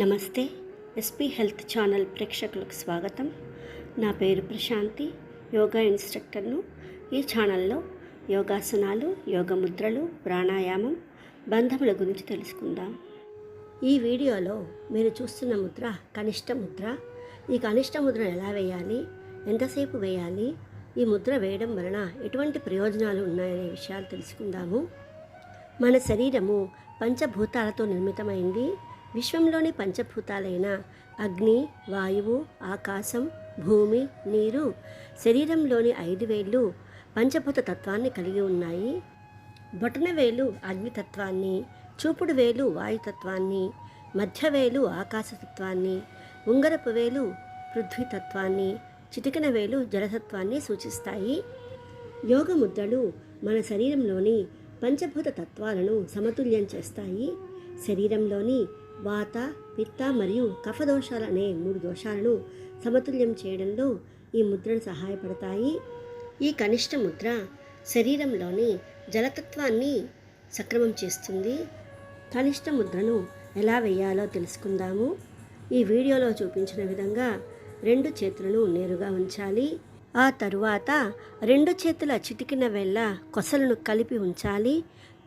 నమస్తే. SP health channel ప్రేక్షకులకు స్వాగతం. నా పేరు ప్రశాంతి, యోగా ఇన్స్ట్రక్టర్ను. ఈ ఛానల్లో యోగాసనాలు, యోగ ముద్రలు, ప్రాణాయామం, బంధముల గురించి తెలుసుకుందాం. ఈ వీడియోలో మీరు చూస్తున్న ముద్ర కనిష్ట ముద్ర. ఈ కనిష్ట ముద్రను ఎలా వేయాలి, ఎంతసేపు వేయాలి, ఈ ముద్ర వేయడం వలన ఎటువంటి ప్రయోజనాలు ఉన్నాయనే విషయాలు తెలుసుకుందాము. మన శరీరము పంచభూతాలతో నిర్మితమైంది. విశ్వంలోని పంచభూతాలైన అగ్ని, వాయువు, ఆకాశం, భూమి, నీరు శరీరంలోని 5 వేళ్ళు పంచభూత తత్వాన్ని కలిగి ఉన్నాయి. బొటనవేలు అగ్నితత్వాన్ని, చూపుడు వేలు వాయుతత్వాన్ని, మధ్యవేలు ఆకాశతత్వాన్ని, ఉంగరపు వేలు పృథ్వీతత్వాన్ని, చిటికెన వేలు జలతత్వాన్ని సూచిస్తాయి. యోగ ముద్రలు మన శరీరంలోని పంచభూత తత్వాలను సమతుల్యం చేస్తాయి. శరీరంలోని వాత, పిత్త మరియు కఫ దోషాలు అనే 3 దోషాలను సమతుల్యం చేయడంలో ఈ ముద్రలు సహాయపడతాయి. ఈ కనిష్ట ముద్ర శరీరంలోని జలతత్వాన్ని సక్రమం చేస్తుంది. కనిష్ట ముద్రను ఎలా వేయాలో తెలుసుకుందాము. ఈ వీడియోలో చూపించిన విధంగా 2 చేతులను నేరుగా ఉంచాలి. ఆ తరువాత 2 చేతుల చిటికిన వేళ్ళ కొసలను కలిపి ఉంచాలి.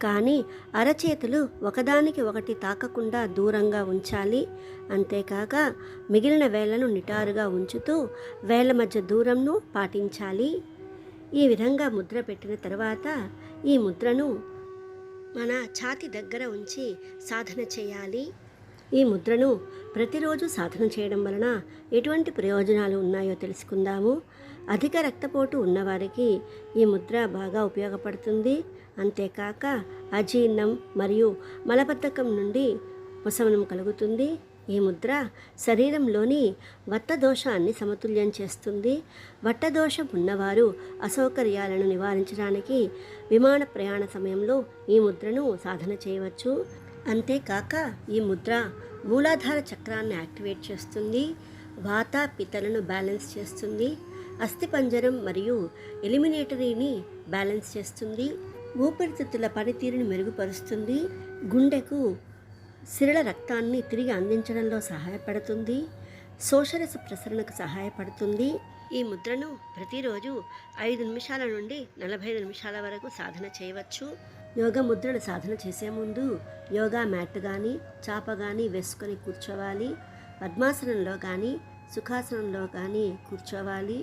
కానీ అరచేతులు ఒకదానికి ఒకటి తాకకుండా దూరంగా ఉంచాలి. అంతేకాక మిగిలిన వేళ్లను నిటారుగా ఉంచుతూ వేళ్ల మధ్య దూరంను పాటించాలి. ఈ విధంగా ముద్ర పెట్టిన తర్వాత ఈ ముద్రను మన ఛాతీ దగ్గర ఉంచి సాధన చేయాలి. ఈ ముద్రను ప్రతిరోజు సాధన చేయడం వలన ఎటువంటి ప్రయోజనాలు ఉన్నాయో తెలుసుకుందాము. అధిక రక్తపోటు ఉన్నవారికి ఈ ముద్ర బాగా ఉపయోగపడుతుంది. అంతేకాక అజీర్ణం మరియు మలబద్ధకం నుండి ఉపశమనం కలుగుతుంది. ఈ ముద్ర శరీరంలోని వట్టదోషాన్ని సమతుల్యం చేస్తుంది. వట్టదోషం ఉన్నవారు అసౌకర్యాలను నివారించడానికి విమాన ప్రయాణ సమయంలో ఈ ముద్రను సాధన చేయవచ్చు. అంతేకాక ఈ ముద్ర మూలాధార చక్రాన్ని యాక్టివేట్ చేస్తుంది. వాత పిత్తలను బ్యాలెన్స్ చేస్తుంది. అస్థిపంజరం మరియు ఎలిమినేటరీని బ్యాలెన్స్ చేస్తుంది. ఊపిరితిత్తుల పనితీరుని మెరుగుపరుస్తుంది. గుండెకు సిరల రక్తాన్ని తిరిగి అందించడంలో సహాయపడుతుంది. శోషరస ప్రసరణకు సహాయపడుతుంది. ఈ ముద్రను ప్రతిరోజు 5 నిమిషాల నుండి 45 నిమిషాల వరకు సాధన చేయవచ్చు. యోగ ముద్రలు సాధన చేసే ముందు యోగా మ్యాట్ కానీ చాప కానీ వేసుకొని కూర్చోవాలి. పద్మాసనంలో కానీ సుఖాసనంలో కానీ కూర్చోవాలి.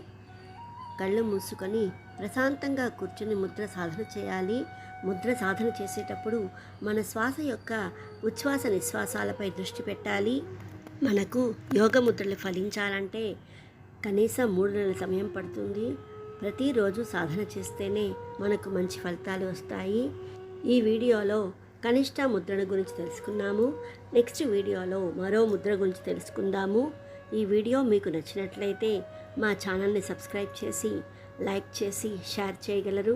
కళ్ళు మూసుకొని ప్రశాంతంగా కూర్చుని ముద్ర సాధన చేయాలి. ముద్ర సాధన చేసేటప్పుడు మన శ్వాస యొక్క ఉచ్ఛ్వాస నిశ్వాసాలపై దృష్టి పెట్టాలి. మనకు యోగ ముద్రలు ఫలించాలంటే కనీసం 3 నెలల సమయం పడుతుంది. ప్రతిరోజు సాధన చేస్తేనే మనకు మంచి ఫలితాలు వస్తాయి. ఈ వీడియోలో కనిష్ట ముద్రను గురించి తెలుసుకున్నాము. నెక్స్ట్ వీడియోలో మరో ముద్ర గురించి తెలుసుకుందాము. ఈ వీడియో మీకు నచ్చినట్లయితే మా ఛానల్ని సబ్స్క్రైబ్ చేసి, లైక్ చేసి, షేర్ చేయగలరు.